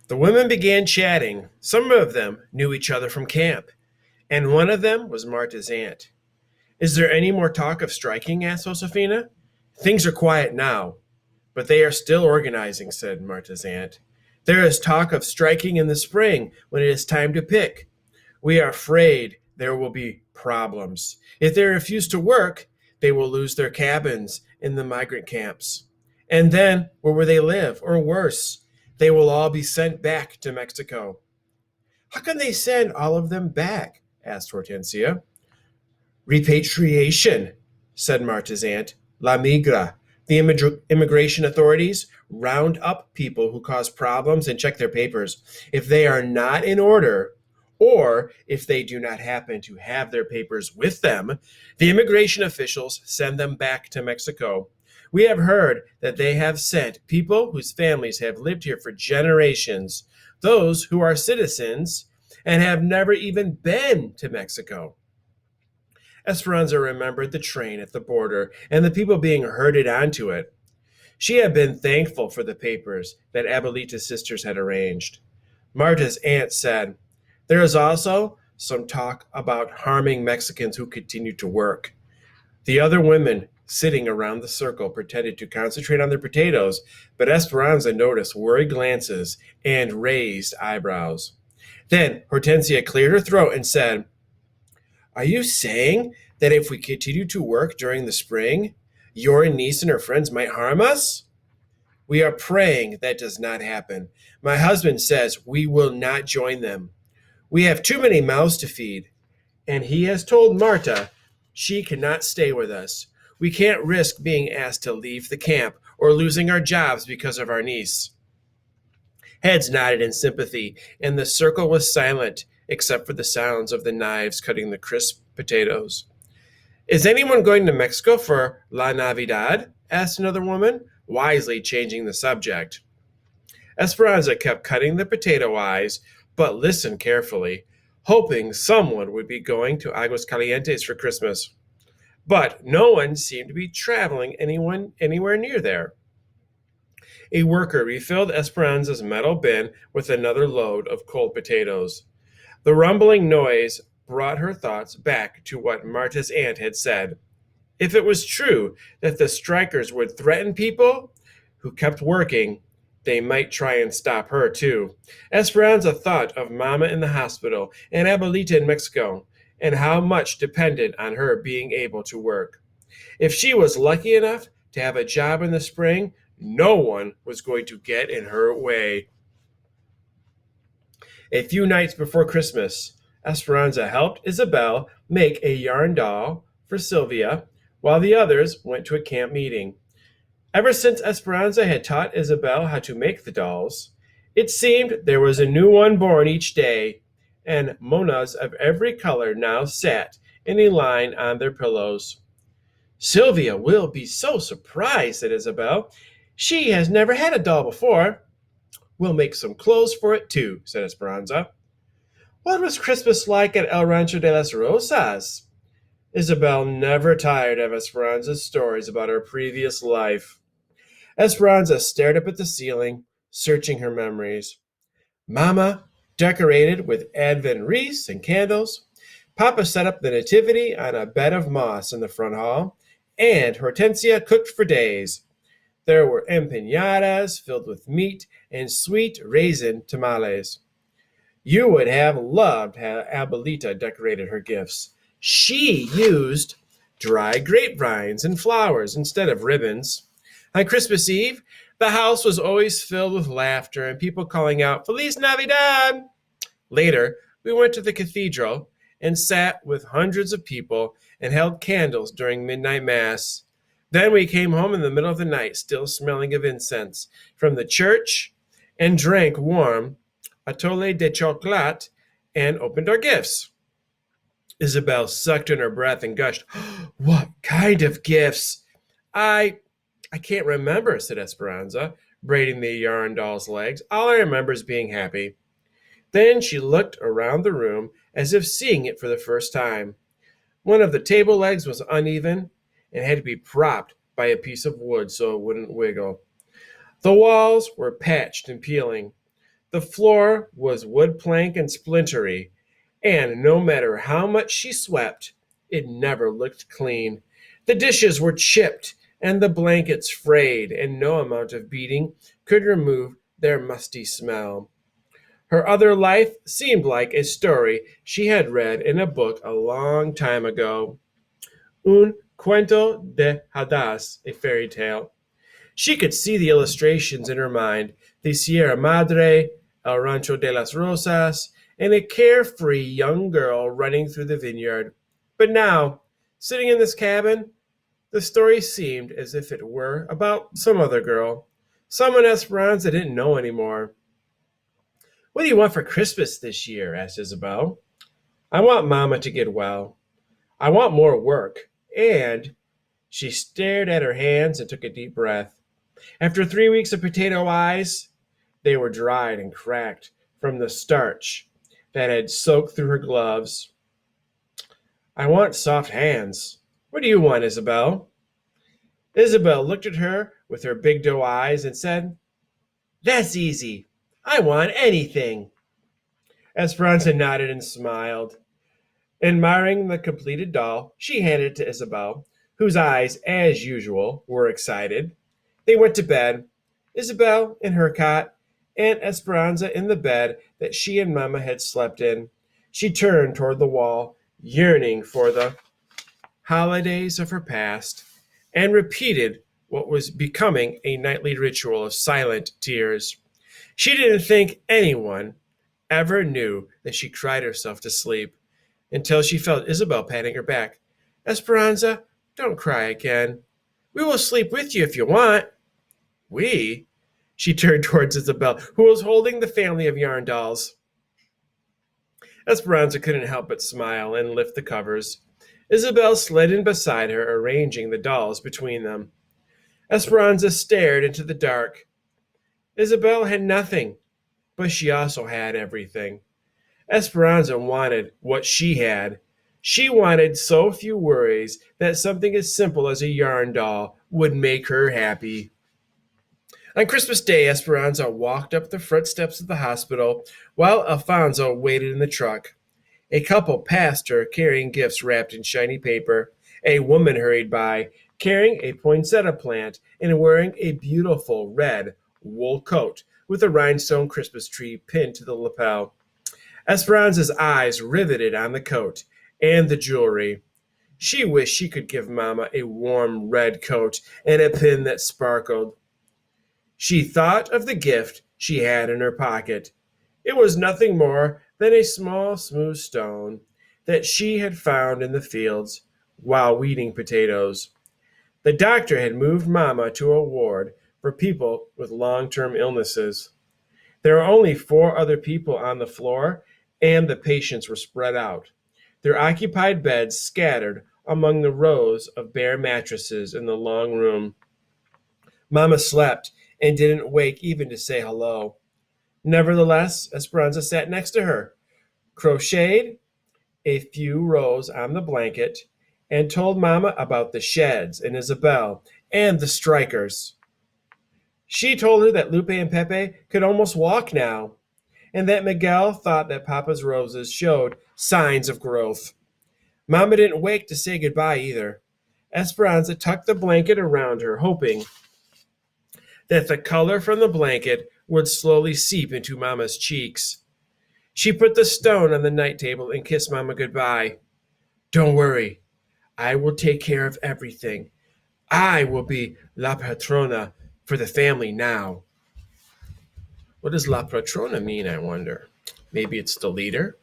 The women began chatting. Some of them knew each other from camp, and one of them was Marta's aunt. Is there any more talk of striking? Asked Josefina. Things are quiet now, but they are still organizing, said Marta's aunt. There is talk of striking in the spring when it is time to pick. We are afraid there will be problems. If they refuse to work, they will lose their cabins in the migrant camps. And then, where will they live? Or worse, they will all be sent back to Mexico. How can they send all of them back? Asked Hortensia. Repatriation, said Marta's aunt. La migra. The immigration authorities round up people who cause problems and check their papers. If they are not in order, or if they do not happen to have their papers with them, the immigration officials send them back to Mexico. We have heard that they have sent people whose families have lived here for generations, those who are citizens and have never even been to Mexico. Esperanza remembered the train at the border and the people being herded onto it. She had been thankful for the papers that Abuelita's sisters had arranged. Marta's aunt said, there is also some talk about harming Mexicans who continue to work. The other women sitting around the circle pretended to concentrate on their potatoes, but Esperanza noticed worried glances and raised eyebrows. Then Hortensia cleared her throat and said, are you saying that if we continue to work during the spring, your niece and her friends might harm us? We are praying that does not happen. My husband says we will not join them. We have too many mouths to feed, and he has told Marta she cannot stay with us. We can't risk being asked to leave the camp or losing our jobs because of our niece. Heads nodded in sympathy, and the circle was silent, except for the sounds of the knives cutting the crisp potatoes. Is anyone going to Mexico for La Navidad? Asked another woman, wisely changing the subject. Esperanza kept cutting the potato eyes, but listened carefully, hoping someone would be going to Aguascalientes for Christmas. But no one seemed to be traveling anywhere near there. A worker refilled Esperanza's metal bin with another load of cold potatoes. The rumbling noise brought her thoughts back to what Marta's aunt had said. If it was true that the strikers would threaten people who kept working, they might try and stop her too. Esperanza thought of Mama in the hospital and Abuelita in Mexico, and how much depended on her being able to work. If she was lucky enough to have a job in the spring, no one was going to get in her way. A few nights before Christmas, Esperanza helped Isabel make a yarn doll for Sylvia, while the others went to a camp meeting. Ever since Esperanza had taught Isabel how to make the dolls, it seemed there was a new one born each day, and monas of every color now sat in a line on their pillows. Sylvia will be so surprised, said Isabel. She has never had a doll before. We'll make some clothes for it too, said Esperanza. What was Christmas like at El Rancho de las Rosas? Isabel never tired of Esperanza's stories about her previous life. Esperanza stared up at the ceiling, searching her memories. Mama decorated with Advent wreaths and candles. Papa set up the nativity on a bed of moss in the front hall, and Hortensia cooked for days. There were empanadas filled with meat and sweet raisin tamales. You would have loved how Abuelita decorated her gifts. She used dry grapevines and flowers instead of ribbons. On Christmas Eve, the house was always filled with laughter and people calling out, Feliz Navidad! Later, we went to the cathedral and sat with hundreds of people and held candles during midnight mass. Then we came home in the middle of the night, still smelling of incense, from the church, and drank warm atole de chocolate and opened our gifts. Isabel sucked in her breath and gushed, What kind of gifts? I can't remember, said Esperanza, braiding the yarn doll's legs. All I remember is being happy. Then she looked around the room as if seeing it for the first time. One of the table legs was uneven and had to be propped by a piece of wood so it wouldn't wiggle. The walls were patched and peeling. The floor was wood plank and splintery, and no matter how much she swept, it never looked clean. The dishes were chipped and the blankets frayed, and no amount of beating could remove their musty smell. Her other life seemed like a story she had read in a book a long time ago. Un cuento de hadas, a fairy tale. She could see the illustrations in her mind: the Sierra Madre, El Rancho de las Rosas, and a carefree young girl running through the vineyard. But now, sitting in this cabin, the story seemed as if it were about some other girl, someone Esperanza didn't know anymore. "What do you want for Christmas this year?" asked Isabel. "I want Mama to get well. I want more work. And—" She stared at her hands and took a deep breath. After 3 weeks of potato eyes, they were dried and cracked from the starch that had soaked through her gloves. "I want soft hands. What do you want, Isabel?" Isabel looked at her with her big doe eyes and said, "That's easy. I want anything." Esperanza nodded and smiled. Admiring the completed doll, she handed it to Isabel, whose eyes, as usual, were excited. They went to bed, Isabel in her cot, and Esperanza in the bed that she and Mamma had slept in. She turned toward the wall, yearning for the holidays of her past, and repeated what was becoming a nightly ritual of silent tears. She didn't think anyone ever knew that she cried herself to sleep until she felt Isabel patting her back. "Esperanza, don't cry again. We will sleep with you if you want." "We?" She turned towards Isabel, who was holding the family of yarn dolls. Esperanza couldn't help but smile and lift the covers. Isabel slid in beside her, arranging the dolls between them. Esperanza stared into the dark. Isabel had nothing, but she also had everything. Esperanza wanted what she had. She wanted so few worries that something as simple as a yarn doll would make her happy. On Christmas Day, Esperanza walked up the front steps of the hospital while Alfonso waited in the truck. A couple passed her carrying gifts wrapped in shiny paper. A woman hurried by, carrying a poinsettia plant and wearing a beautiful red wool coat with a rhinestone Christmas tree pinned to the lapel. Esperanza's eyes riveted on the coat and the jewelry. She wished she could give Mama a warm red coat and a pin that sparkled. She thought of the gift she had in her pocket. It was nothing more than a small, smooth stone that she had found in the fields while weeding potatoes. The doctor had moved Mama to a ward for people with long-term illnesses. There were only 4 other people on the floor, and the patients were spread out, their occupied beds scattered among the rows of bare mattresses in the long room. Mama slept and didn't wake even to say hello. Nevertheless, Esperanza sat next to her, crocheted a few rows on the blanket, and told Mama about the sheds and Isabel and the strikers. She told her that Lupe and Pepe could almost walk now, and that Miguel thought that Papa's roses showed signs of growth. Mama didn't wake to say goodbye either. Esperanza tucked the blanket around her, hoping that the color from the blanket would slowly seep into Mama's cheeks. She put the stone on the night table and kissed Mama goodbye. "Don't worry. I will take care of everything. I will be La Patrona for the family now." What does La Patrona mean, I wonder? Maybe it's the leader?